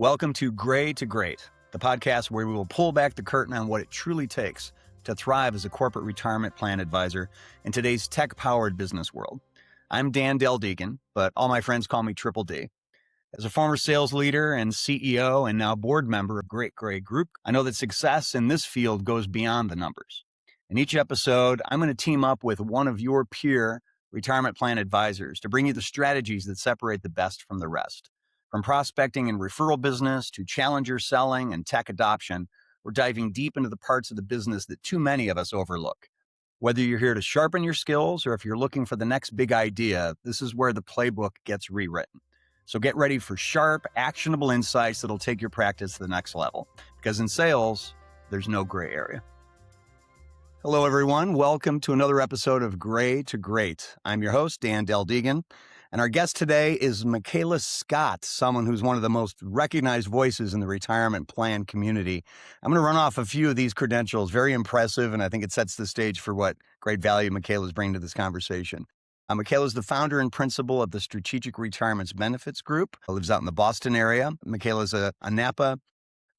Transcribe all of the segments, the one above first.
Welcome to Gray to Great, the podcast where we will pull back the curtain on what it truly takes to thrive as a corporate retirement plan advisor in today's tech-powered business world. I'm Dan Del Deegan, but all my friends call me Triple D. As a former sales leader and CEO and now board member of Great Gray Group, I know that success in this field goes beyond the numbers. In each episode, I'm going to team up with one of your peer retirement plan advisors to bring you the strategies that separate the best from the rest. From prospecting and referral business to challenger selling and tech adoption, we're diving deep into the parts of the business that too many of us overlook. Whether you're here to sharpen your skills or if you're looking for the next big idea, this is where the playbook gets rewritten. So get ready for sharp, actionable insights that'll take your practice to the next level. Because in sales, there's no gray area. Hello, everyone. Welcome to another episode of Gray to Great. I'm your host, Dan Del Deegan. And our guest today is Michaela Scott, someone who's one of the most recognized voices in the retirement plan community. I'm going to run off a few of these credentials, very impressive, and I think it sets the stage for what great value Michaela's bringing to this conversation. Michaela is the founder and principal of the Strategic Retirements Benefits Group, lives out in the Boston area. Michaela is a NAPA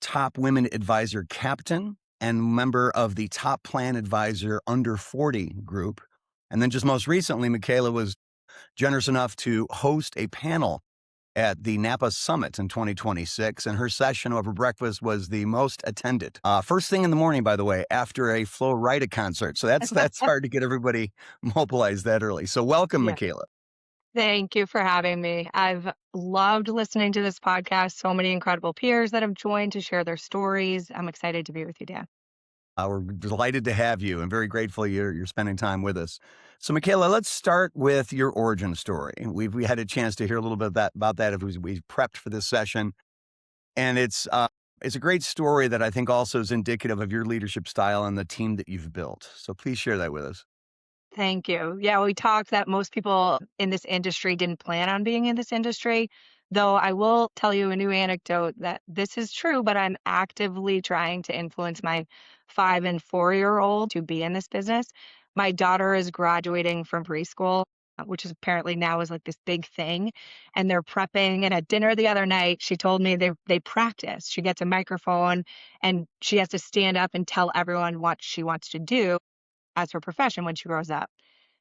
Top Women Advisor Captain and member of the Top Plan Advisor Under 40 group. And then just most recently, Michaela was generous enough to host a panel at the Napa Summit in 2026, and her session over breakfast was the most attended. First thing in the morning, by the way, after a Flo Rida concert. So that's hard to get everybody mobilized that early. So welcome, Yeah. Michaela. Thank you for having me. I've loved listening to this podcast. So many incredible peers that have joined to share their stories. I'm excited to be with you, Dan. We're delighted to have you and very grateful you're spending time with us. So, Michaela, let's start with your origin story. We had a chance to hear a little bit about that as we prepped for this session, and it's a great story that I think also is indicative of your leadership style and the team that you've built. So, please share that with us. Thank you. Yeah, we talked that most people in this industry didn't plan on being in this industry, though I will tell you a new anecdote that this is true, but I'm actively trying to influence my 5 and 4-year-old to be in this business. My daughter is graduating from preschool, which is apparently now is like this big thing, and they're prepping. And at dinner the other night, she told me they practice. She gets a microphone and she has to stand up and tell everyone what she wants to do as her profession when she grows up.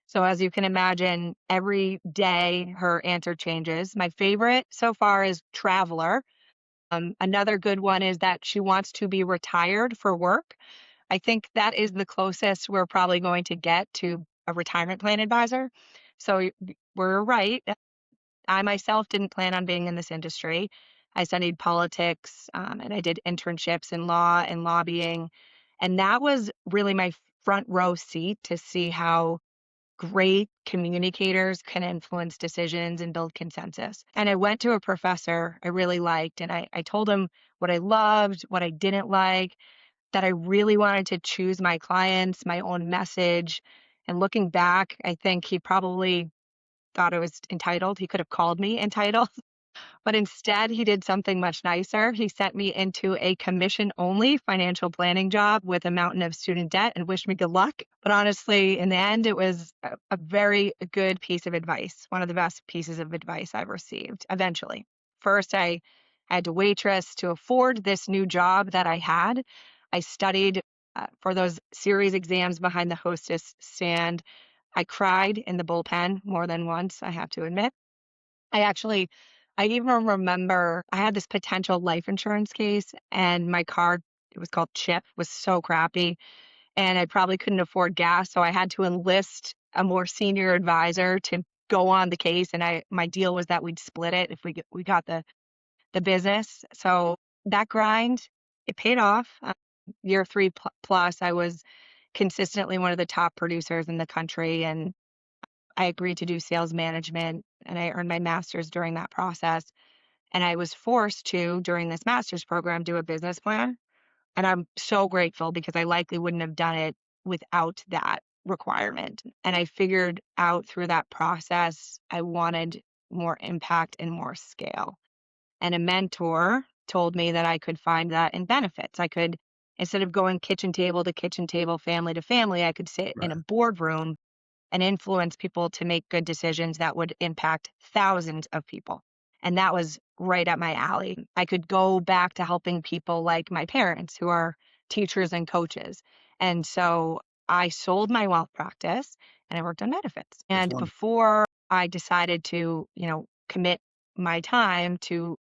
So as you can imagine, every day her answer changes. My favorite so far is traveler. Another good one is that she wants to be retired for work. I think that is the closest we're probably going to get to a retirement plan advisor. So we're right. I myself didn't plan on being in this industry. I studied politics and I did internships in law and lobbying. And that was really my front row seat to see how great communicators can influence decisions and build consensus. And I went to a professor I really liked, and I told him what I loved, what I didn't like, that I really wanted to choose my clients, my own message. And looking back, I think he probably thought I was entitled. He could have called me entitled. But instead, he did something much nicer. He sent me into a commission-only financial planning job with a mountain of student debt and wished me good luck. But honestly, in the end, it was a very good piece of advice, one of the best pieces of advice I've received eventually. First, I had to waitress to afford this new job that I had. I studied for those series exams behind the hostess stand. I cried in the bullpen more than once, I have to admit. I even remember I had this potential life insurance case, and my card, it was called CHIP, was so crappy, and I probably couldn't afford gas. So I had to enlist a more senior advisor to go on the case. And my deal was that we'd split it if we got the business. So that grind, it paid off. Year 3 plus, I was consistently one of the top producers in the country, and I agreed to do sales management, and I earned my master's during that process. And I was forced to, during this master's program, do a business plan. And I'm so grateful because I likely wouldn't have done it without that requirement. And I figured out through that process, I wanted more impact and more scale. And a mentor told me that I could find that in benefits. I could, instead of going kitchen table to kitchen table, family to family, I could sit in a boardroom and influence people to make good decisions that would impact thousands of people. And that was right up my alley. I could go back to helping people like my parents who are teachers and coaches. And so I sold my wealth practice and I worked on benefits. That's And wonderful. before I decided to, commit my time to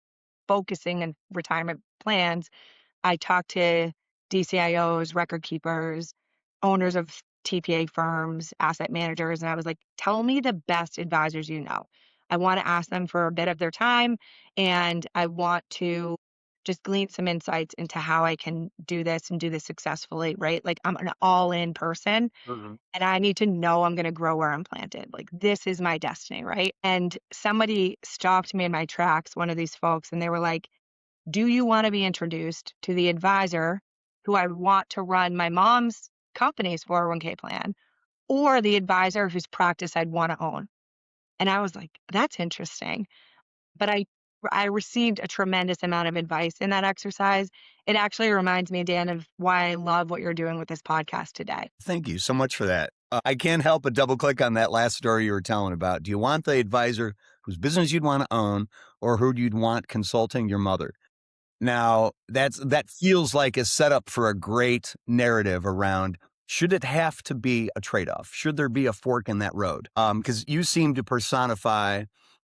focusing on retirement plans, I talked to DCIOs, record keepers, owners of TPA firms, asset managers, and I was like, tell me the best advisors you know. I want to ask them for a bit of their time and I want to just glean some insights into how I can do this and do this successfully, right? Like I'm an all in person Mhm. and I need to know I'm going to grow where I'm planted. Like this is my destiny, right? And somebody stopped me in my tracks, one of these folks, and they were like, do you want to be introduced to the advisor who I want to run my mom's company's 401k plan or the advisor whose practice I'd want to own? And I was like, that's interesting. But I received a tremendous amount of advice in that exercise. It actually reminds me, Dan, of why I love what you're doing with this podcast today. Thank you so much for that. I can't help but double click on that last story you were telling about. Do you want the advisor whose business you'd want to own or who you'd want consulting your mother? Now, that feels like a setup for a great narrative around should it have to be a trade-off? Should there be a fork in that road? Because you seem to personify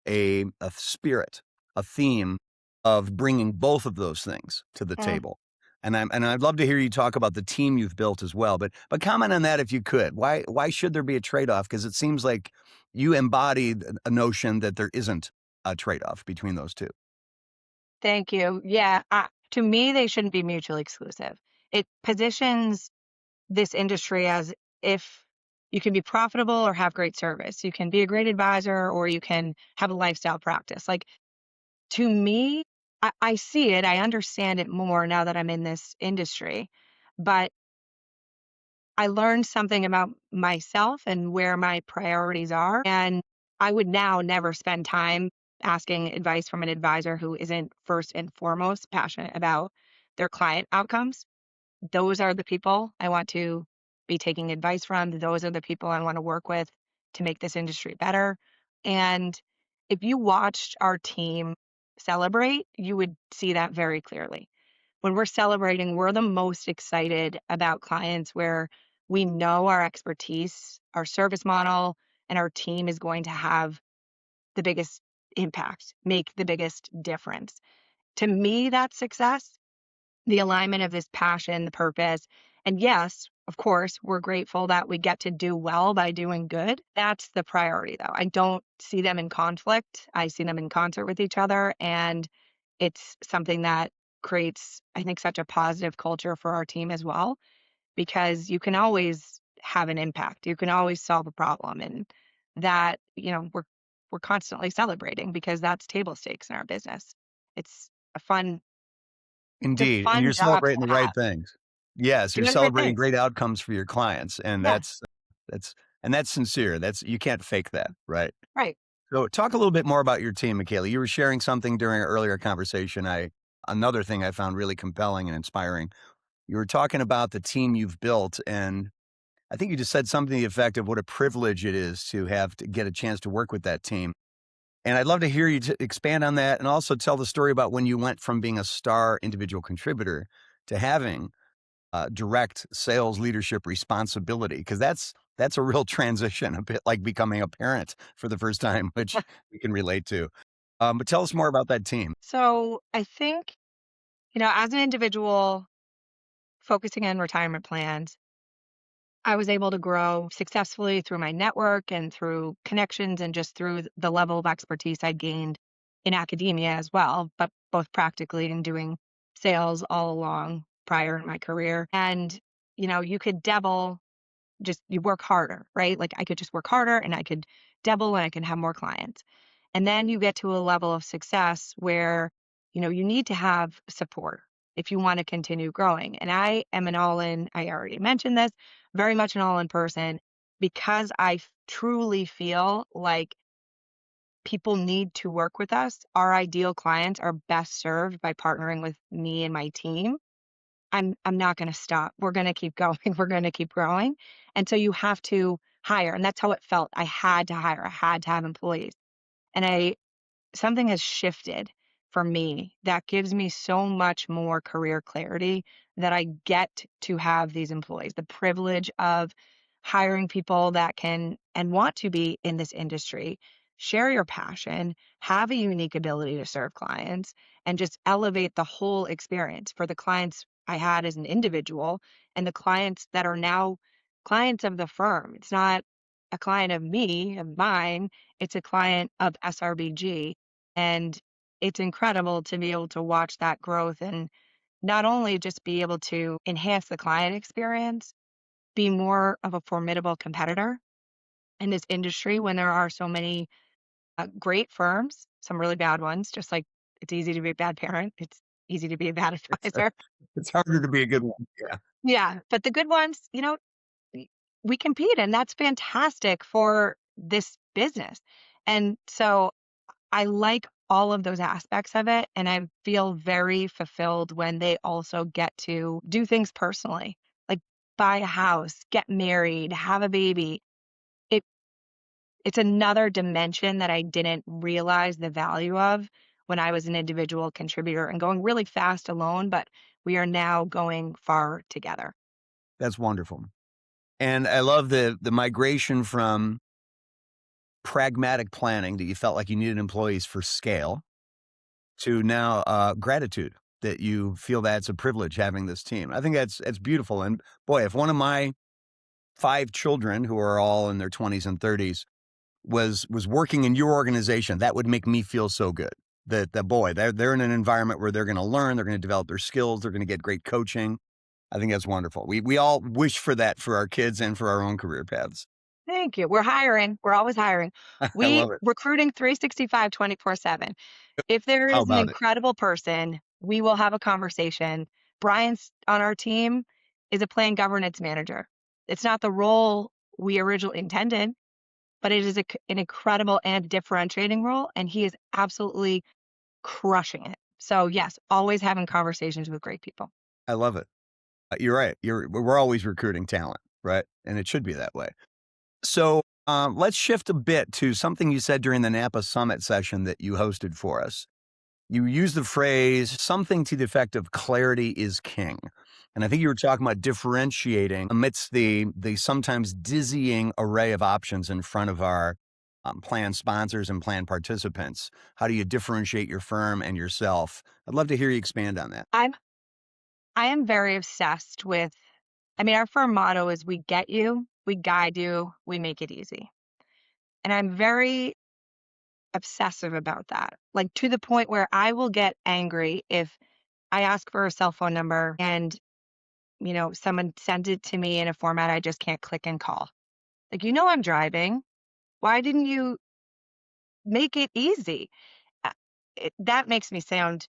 a spirit, a theme of bringing both of those things to the Mm. table. And I'd love to hear you talk about the team you've built as well. But comment on that if you could. Why should there be a trade-off? Because it seems like you embody a notion that there isn't a trade-off between those two. Thank you. Yeah, to me, they shouldn't be mutually exclusive. It positions this industry as if you can be profitable or have great service. You can be a great advisor or you can have a lifestyle practice. Like to me, I see it, I understand it more now that I'm in this industry, but I learned something about myself and where my priorities are. And I would now never spend time asking advice from an advisor who isn't first and foremost passionate about their client outcomes. Those are the people I want to be taking advice from. Those are the people I want to work with to make this industry better. And if you watched our team celebrate, you would see that very clearly. When we're celebrating, we're the most excited about clients where we know our expertise, our service model, and our team is going to have the biggest impact, make the biggest difference. To me, that's success, the alignment of this passion, the purpose. And yes, of course, we're grateful that we get to do well by doing good. That's the priority, though. I don't see them in conflict. I see them in concert with each other. And it's something that creates, I think, such a positive culture for our team as well, because you can always have an impact. You can always solve a problem. And that, we're constantly celebrating because that's table stakes in our business. It's a fun it's a Indeed, and fun you're job celebrating to the have. right things. Yes, you're Doing great celebrating things. great outcomes for your clients, and Yeah, that's that's sincere. That's you can't fake that, right? right. So talk a little bit more about your team, Michaela. You were sharing something during our earlier conversation. I Another thing I found really compelling and inspiring. You were talking about the team you've built, and I think you just said something to the effect of what a privilege it is to have to get a chance to work with that team. And I'd love to hear you expand on that and also tell the story about when you went from being a star individual contributor to having direct sales leadership responsibility, because that's a real transition, a bit like becoming a parent for the first time, which we can relate to. But tell us more about that team. So I think, as an individual focusing on retirement plans, I was able to grow successfully through my network and through connections and just through the level of expertise I gained in academia as well, but both practically and doing sales all along prior in my career. And, you could double just you work harder, right? Like I could just work harder and I could double and I can have more clients. And then you get to a level of success where, you need to have support if you want to continue growing. And I am an all in, I already mentioned this, very much an all in person because I truly feel like people need to work with us. Our ideal clients are best served by partnering with me and my team. I'm not gonna stop. We're gonna keep going. We're gonna keep growing. And so you have to hire, and that's how it felt. I had to hire. I had to have employees. And something has shifted for me that gives me so much more career clarity that I get to have these employees, the privilege of hiring people that can and want to be in this industry, share your passion, have a unique ability to serve clients, and just elevate the whole experience for the clients I had as an individual and the clients that are now clients of the firm. It's not a client of me, of mine, it's a client of SRBG. And it's incredible to be able to watch that growth and not only just be able to enhance the client experience, be more of a formidable competitor in this industry when there are so many great firms, some really bad ones, just like it's easy to be a bad parent, it's easy to be a bad It's advisor. it's harder to be a good one. Yeah, Yeah, but the good ones, y- we compete, and that's fantastic for this business. And so I like all of those aspects of it, and I feel very fulfilled when they also get to do things personally, like buy a house, get married, have a baby. It it's another dimension that I didn't realize the value of when I was an individual contributor and going really fast alone, but we are now going far together. that's wonderful. And I love the migration from pragmatic planning that you felt like you needed employees for scale to now gratitude that you feel that's a privilege having this team. I think that's beautiful. And boy, if one of my 5 children who are all in their 20s and 30s was working in your organization, that would make me feel so good. That boy, they're in an environment where they're going to learn, they're going to develop their skills, they're going to get great coaching. I think that's wonderful. We all wish for that for our kids and for our own career paths. Thank you. We're hiring. We're always hiring. I We love it. recruiting 365 24/7. If there How is an about it? incredible person, we will have a conversation. Brian's on our team is a plan governance manager. It's not the role we originally intended, but it is an incredible and differentiating role, and he is absolutely crushing it. So yes, always having conversations with great people. I love it. You're right. We're always recruiting talent, right? And it should be that way. So let's shift a bit to something you said during the Napa Summit session that you hosted for us. You used the phrase something to the effect of clarity is king. And I think you were talking about differentiating amidst the sometimes dizzying array of options in front of our plan sponsors and plan participants. How do you differentiate your firm and yourself? I'd love to hear you expand on that. I am very obsessed with I mean, our firm motto is we get you, we guide you, we make it easy. And I'm very obsessive about that. Like to the point where I will get angry if I ask for a cell phone number and, someone sends it to me in a format I just can't click and call. Like, I'm driving. Why didn't you make it easy? Uh, that makes me sound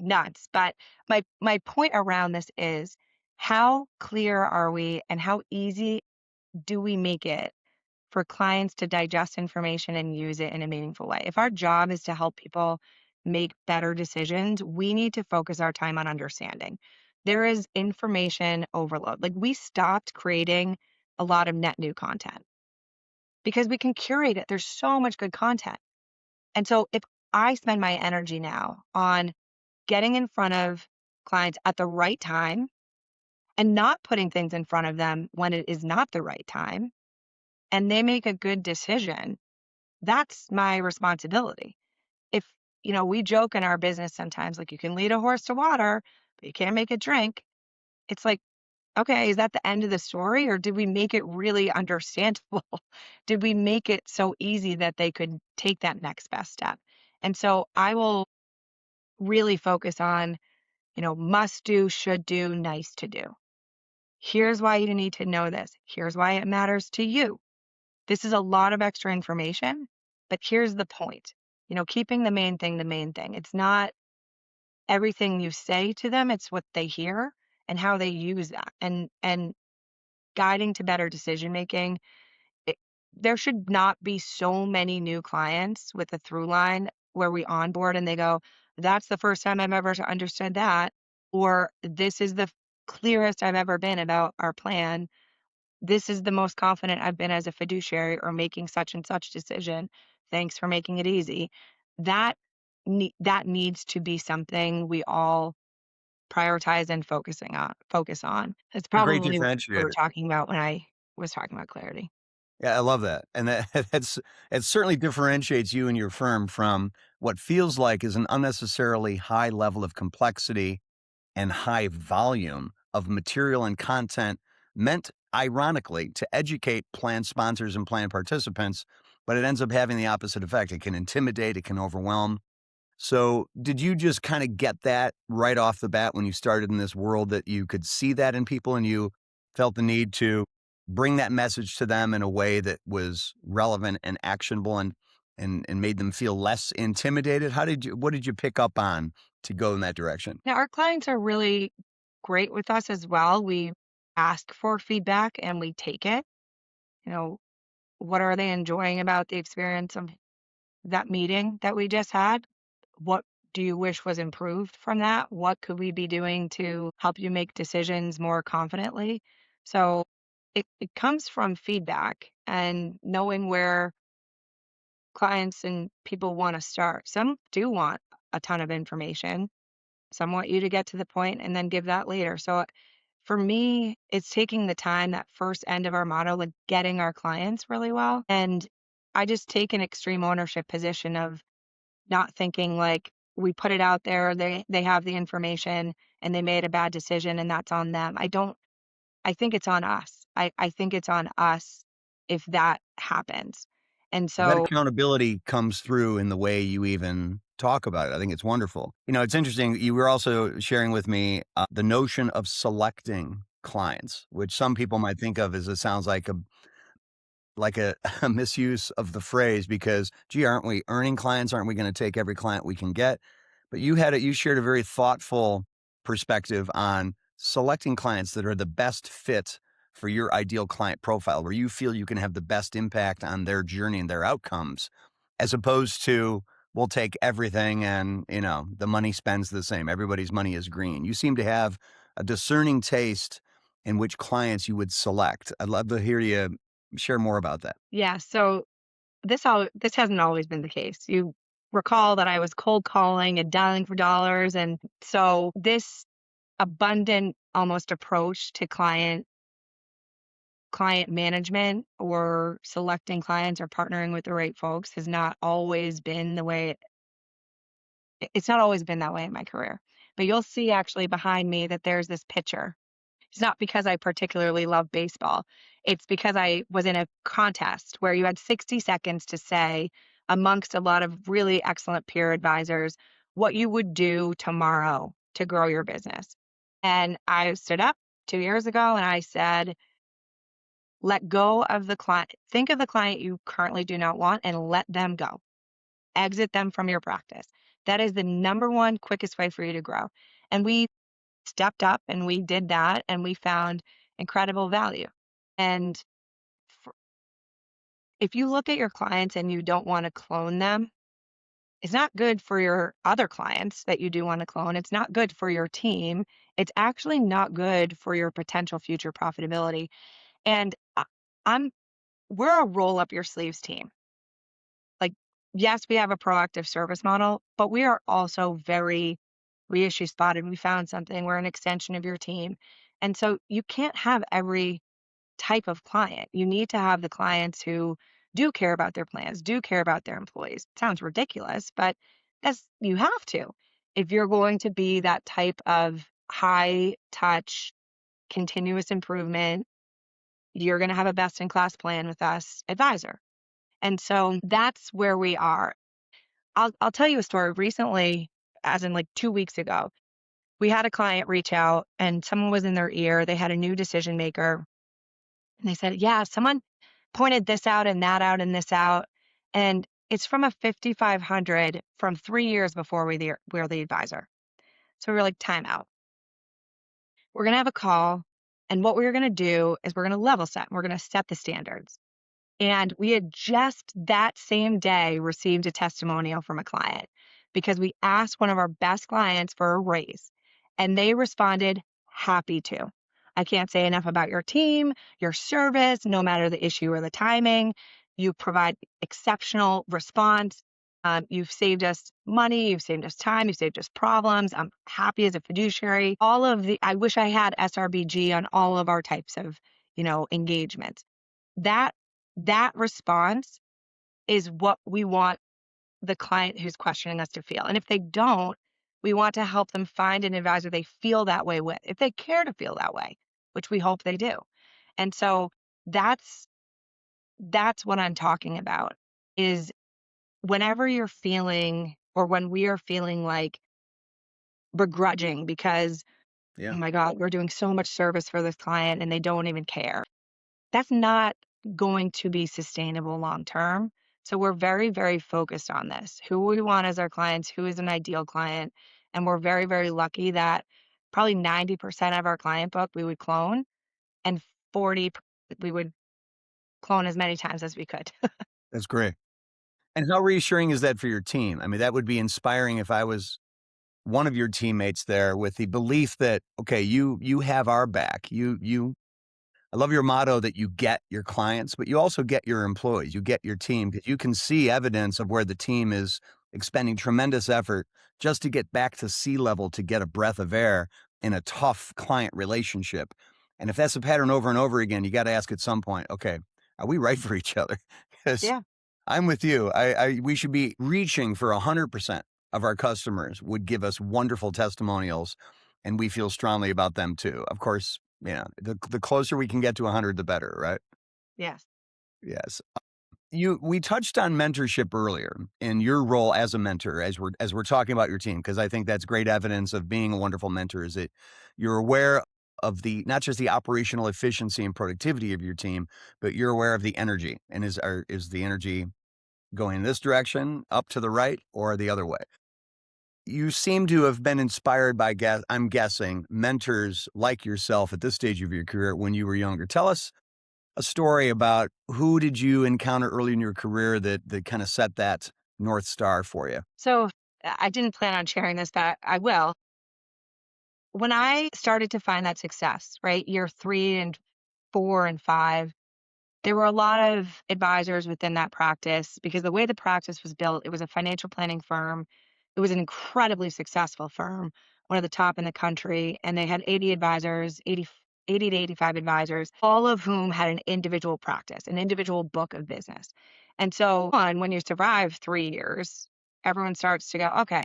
nuts. But my point around this is how clear are we and how easy do we make it for clients to digest information and use it in a meaningful way? If our job is to help people make better decisions, we need to focus our time on understanding. There is information overload. Like we stopped creating a lot of net new content because we can curate it. There's so much good content. And so if I spend my energy now on getting in front of clients at the right time and not putting things in front of them when it is not the right time, and they make a good decision, that's my responsibility. If, we joke in our business sometimes, like you can lead a horse to water, but you can't make it drink. It's like, okay, is that the end of the story? Or did we make it really understandable? Did we make it so easy that they could take that next best step? And so I will really focus on, must do, should do, nice to do. Here's why you need to know this. Here's why it matters to you. This is a lot of extra information, but here's the point. Keeping the main thing the main thing. It's not everything you say to them, it's what they hear and how they use that. And guiding to better decision making. It, there should not be so many new clients with a through line where we onboard and they go, that's the first time I've ever understood that, or this is the clearest I've ever been about our plan. This is the most confident I've been as a fiduciary or making such and such decision. Thanks for making it easy. That that needs to be something we all prioritize and focus on. It's A great probably what we were differentiator. talking about when I was talking about clarity. Yeah, I love that. And that that's it certainly differentiates you and your firm from what feels like is an unnecessarily high level of complexity and high volume of material and content meant ironically to educate plan sponsors and plan participants, but it ends up having the opposite effect. It can intimidate, it can overwhelm. So, did you just kind of get that right off the bat when you started in this world that you could see that in people and you felt the need to bring that message to them in a way that was relevant and actionable and made them feel less intimidated? What did you pick up on to go in that direction? Now, our clients are really great with us as well. We ask for feedback and we take it. You know, what are they enjoying about the experience of that meeting that we just had? What do you wish was improved from that? What could we be doing to help you make decisions more confidently? So it comes from feedback and knowing where clients and people want to start. Some do want a ton of information. Some want you to get to the point and then give that later. So for me, it's taking the time, that first end of our model, like getting our clients really well. And I just take an extreme ownership position of not thinking like we put it out there, they have the information and they made a bad decision and that's on them. I think it's on us. I think it's on us if that happens. And Well, that so, accountability comes through in the way you even talk about it. I think it's wonderful. It's interesting. You were also sharing with me the notion of selecting clients, which some people might think of as it sounds like a misuse of the phrase because, gee, aren't we earning clients? Aren't we going to take every client we can get? But you shared a very thoughtful perspective on selecting clients that are the best fit for your ideal client profile, where you feel you can have the best impact on their journey and their outcomes, as opposed to we'll take everything and, the money spends the same. Everybody's money is green. You seem to have a discerning taste in which clients you would select. I'd love to hear you share more about that. yeah, so this hasn't always been the case. You recall that I was cold calling and dialing for dollars, and so this abundant almost approach to client management or selecting clients or partnering with the right folks has not always been the way it's not always been that way in my career. But you'll see actually behind me that there's this picture. It's not because I particularly love baseball. It's because I was in a contest where you had 60 seconds to say, amongst a lot of really excellent peer advisors, what you would do tomorrow to grow your business. And I stood up 2 years ago and I said, let go of the client. Think of the client you currently do not want and let them go. Exit them from your practice. That is the number one quickest way for you to grow. And we stepped up and we did that and we found incredible value. And if you look at your clients and you don't want to clone them, it's not good for your other clients that you do want to clone. It's not good for your team. It's actually not good for your potential future profitability. And I'm we're a roll up your sleeves team. Like, yes, we have a proactive service model, but we are also very reissue spotted. We found something. We're an extension of your team. And so you can't have every type of client. You need to have the clients who do care about their plans, do care about their employees. Sounds ridiculous, but you have to. If you're going to be that type of high touch, continuous improvement, you're going to have a best in class plan with us advisor. And so that's where we are. I'll tell you a story recently, as in like 2 weeks ago. We had a client reach out and someone was in their ear. They had a new decision maker. And they said, yeah, someone pointed this out and that out and this out. And it's from a 5,500 from 3 years before we're the advisor. So we were like, time out. We're going to have a call. And what we're going to do is we're going to level set. We're going to set the standards. And we had just that same day received a testimonial from a client because we asked one of our best clients for a raise and they responded, happy to. I can't say enough about your team, your service, no matter the issue or the timing. You provide exceptional response. You've saved us money, you've saved us time, you've saved us problems. I'm happy as a fiduciary. All of the, I wish I had SRBG on all of our types of, engagements. That, that response is what we want the client who's questioning us to feel. And if they don't, we want to help them find an advisor they feel that way with, if they care to feel that way, which we hope they do. And so that's that's what I'm talking about is whenever you're feeling or when we are feeling like begrudging because, oh Yeah. my God, we're doing so much service for this client and they don't even care. That's not going to be sustainable long term. So we're very, very focused on this. Who we want as our clients, who is an ideal client. And we're very, very lucky that probably 90% of our client book we would clone and 40 we would clone as many times as we could. That's great. And how reassuring is that for your team? I mean, that would be inspiring if I was one of your teammates there with the belief that, okay, you have our back. I love your motto that you get your clients, but you also get your employees, you get your team, because you can see evidence of where the team is expending tremendous effort just to get back to sea level to get a breath of air in a tough client relationship. And if that's a pattern over and over again, you got to ask at some point, okay, are we right for each other? Because Yeah. I'm with you. We should be reaching for 100% of our customers would give us wonderful testimonials, and we feel strongly about them too. Of course, the closer we can get to 100, the better, right? Yes. Yes. We touched on mentorship earlier in your role as a mentor as we're talking about your team, because I think that's great evidence of being a wonderful mentor is that you're aware of the not just the operational efficiency and productivity of your team, but you're aware of the energy. And is the energy going this direction, up to the right, or the other way? You seem to have been inspired by, I'm guessing, mentors like yourself at this stage of your career when you were younger. Tell us a story about who did you encounter early in your career that kind of set that North Star for you? So I didn't plan on sharing this, but I will. When I started to find that success, right, year 3 and 4 and 5, there were a lot of advisors within that practice because the way the practice was built, it was a financial planning firm. It was an incredibly successful firm, one of the top in the country, and they had 80 advisors, 80 to 85 advisors, all of whom had an individual practice, an individual book of business. And so, when you survive 3 years, everyone starts to go, okay,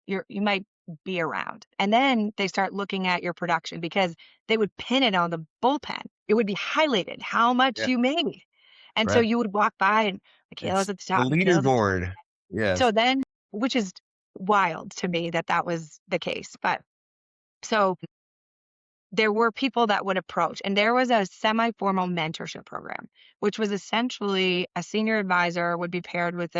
you might be around. And then they start looking at your production because they would pin it on the bullpen. It would be highlighted how much Yeah, you made. And so right. you would walk by and Michaela's It's at the the top, Michaela's at the top. leaderboard. So Yes. then, which is wild to me that that was the case. But so there were people that would approach, and there was a semi-formal mentorship program, which was essentially a senior advisor would be paired with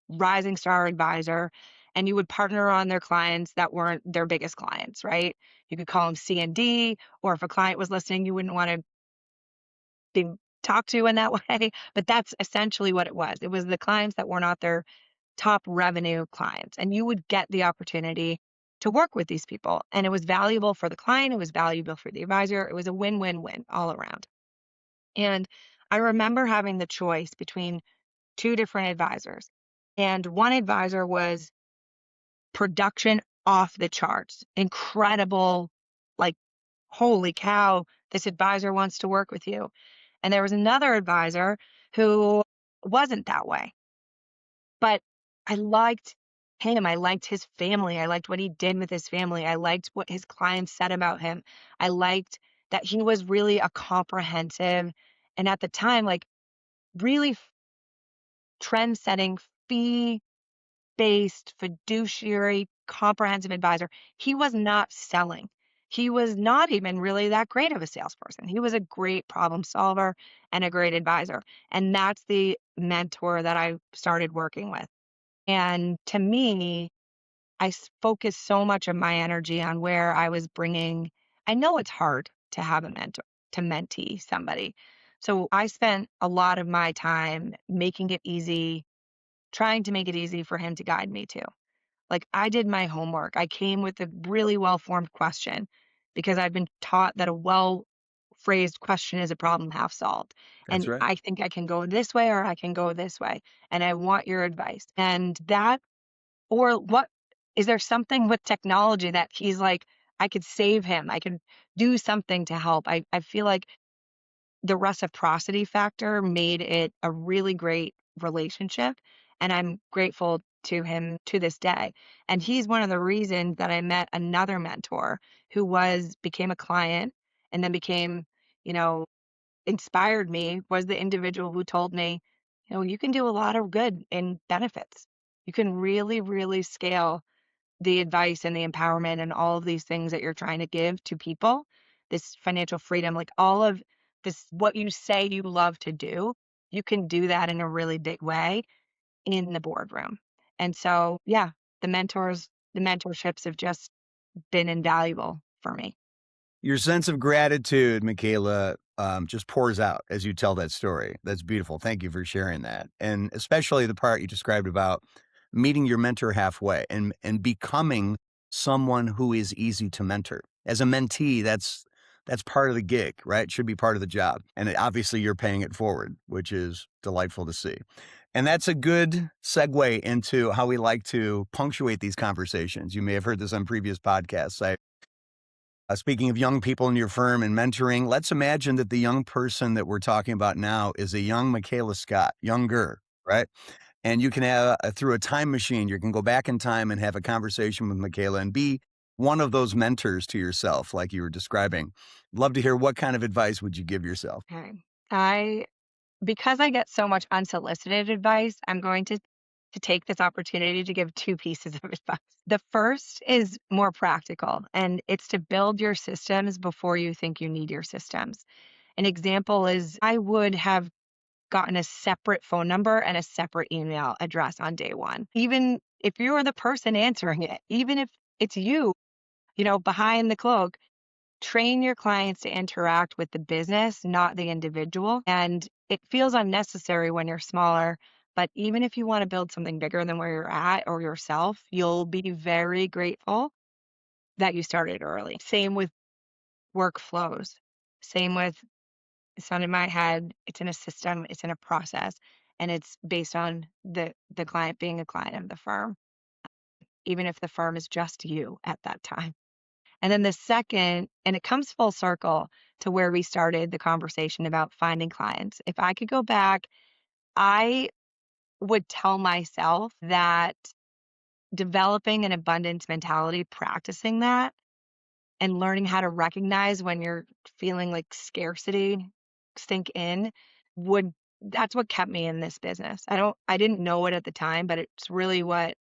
rising star advisor, and you would partner on their clients that weren't their biggest clients, right? You could call them C and D, or if a client was listening, you wouldn't want to be talked to in that way. But that's essentially what it was. It was the clients that were not their top revenue clients. And you would get the opportunity to work with these people. And it was valuable for the client, it was valuable for the advisor. It was a win win win all around. And I remember having the choice between two different advisors. And one advisor was production off the charts, incredible, like, holy cow, this advisor wants to work with you. And there was another advisor who wasn't that way. But I liked him. I liked his family. I liked what he did with his family. I liked what his clients said about him. I liked that he was really a comprehensive and at the time, like really trend setting, fee based, fiduciary, comprehensive advisor. He was not selling. He was not even really that great of a salesperson. He was a great problem solver and a great advisor. And that's the mentor that I started working with. And to me, focused so much of my energy on where I was bringing. I know it's hard to have a mentor, to mentee somebody. So I spent a lot of my time making it easy, trying to make it easy for him to guide me to. Like I did my homework. I came with a really well formed question because I've been taught that a well phrased question is a problem half solved. That's And right. I think I can go this way or I can go this way. And I want your advice. And that, or what, is there something with technology that he's like, I could save him. I could do something to help. I feel like the reciprocity factor made it a really great relationship. And I'm grateful to him to this day. And he's one of the reasons that I met another mentor who became a client and then became, you know, inspired me, was the individual who told me, you can do a lot of good in benefits. You can really, really scale the advice and the empowerment and all of these things that you're trying to give to people, this financial freedom, like all of this, what you say you love to do, you can do that in a really big way in the boardroom. And so, yeah, the mentorships have just been invaluable for me. Your sense of gratitude, Michaela, just pours out as you tell that story. That's beautiful. Thank you for sharing that. And especially the part you described about meeting your mentor halfway and becoming someone who is easy to mentor. As a mentee, that's part of the gig, right? It should be part of the job. And obviously you're paying it forward, which is delightful to see. And that's a good segue into how we like to punctuate these conversations. You may have heard this on previous podcasts. Speaking of young people in your firm and mentoring, let's imagine that the young person that we're talking about now is a young Michaela Scott, younger, right? And you can have, through a time machine, you can go back in time and have a conversation with Michaela and be one of those mentors to yourself, like you were describing. Love to hear what kind of advice would you give yourself? Okay. Because I get so much unsolicited advice, I'm going to take this opportunity to give two pieces of advice. The first is more practical, and it's to build your systems before you think you need your systems. An example is I would have gotten a separate phone number and a separate email address on day one. Even if you're the person answering it, even if it's you, behind the cloak, train your clients to interact with the business, not the individual. And it feels unnecessary when you're smaller. But even if you want to build something bigger than where you're at or yourself, you'll be very grateful that you started early. Same with workflows. Same with it's not in my head. It's in a system. It's in a process. And it's based on the client being a client of the firm, even if the firm is just you at that time. And then the second, and it comes full circle to where we started the conversation about finding clients. If I could go back, I would tell myself that developing an abundance mentality, practicing that, and learning how to recognize when you're feeling like scarcity sink in would that's what kept me in this business. I didn't know it at the time, but it's really what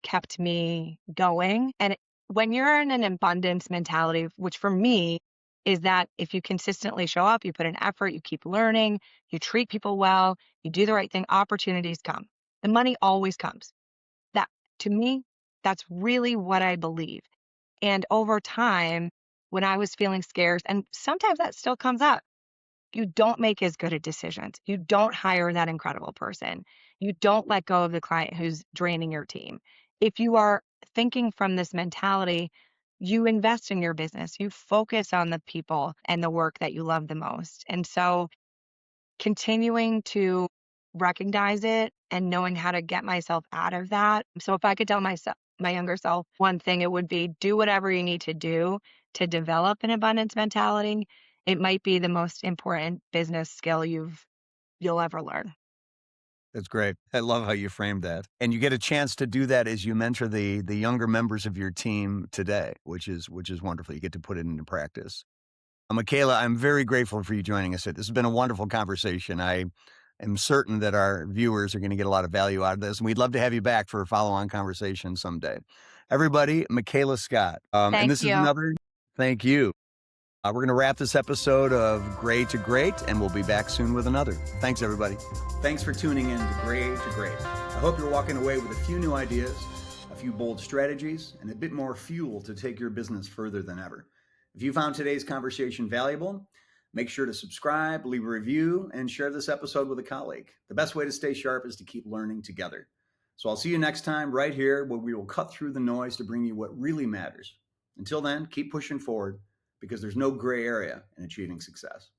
kept me going. And when you're in an abundance mentality, which for me is that if you consistently show up, you put in effort, you keep learning, you treat people well, you do the right thing, opportunities come. The money always comes. That to me, that's really what I believe. And over time, when I was feeling scarce, and sometimes that still comes up, you don't make as good of decisions. You don't hire that incredible person. You don't let go of the client who's draining your team. If you are thinking from this mentality, you invest in your business. You focus on the people and the work that you love the most. And so continuing to recognize it and knowing how to get myself out of that. So if I could tell my younger self one thing, it would be do whatever you need to do to develop an abundance mentality. It might be the most important business skill you'll ever learn. That's great. I love how you framed that. And you get a chance to do that as you mentor the younger members of your team today, which is wonderful. You get to put it into practice. Michaela, I'm very grateful for you joining us. This has been a wonderful conversation. I am certain that our viewers are going to get a lot of value out of this, and we'd love to have you back for a follow-on conversation someday. Everybody, Michaela Scott. And Thank this is you. another, thank you. We're going to wrap this episode of Gray to Great, and we'll be back soon with another. Thanks, everybody. Thanks for tuning in to Gray to Great. I hope you're walking away with a few new ideas, a few bold strategies, and a bit more fuel to take your business further than ever. If you found today's conversation valuable, make sure to subscribe, leave a review, and share this episode with a colleague. The best way to stay sharp is to keep learning together. So I'll see you next time right here where we will cut through the noise to bring you what really matters. Until then, keep pushing forward. because there's no gray area in achieving success.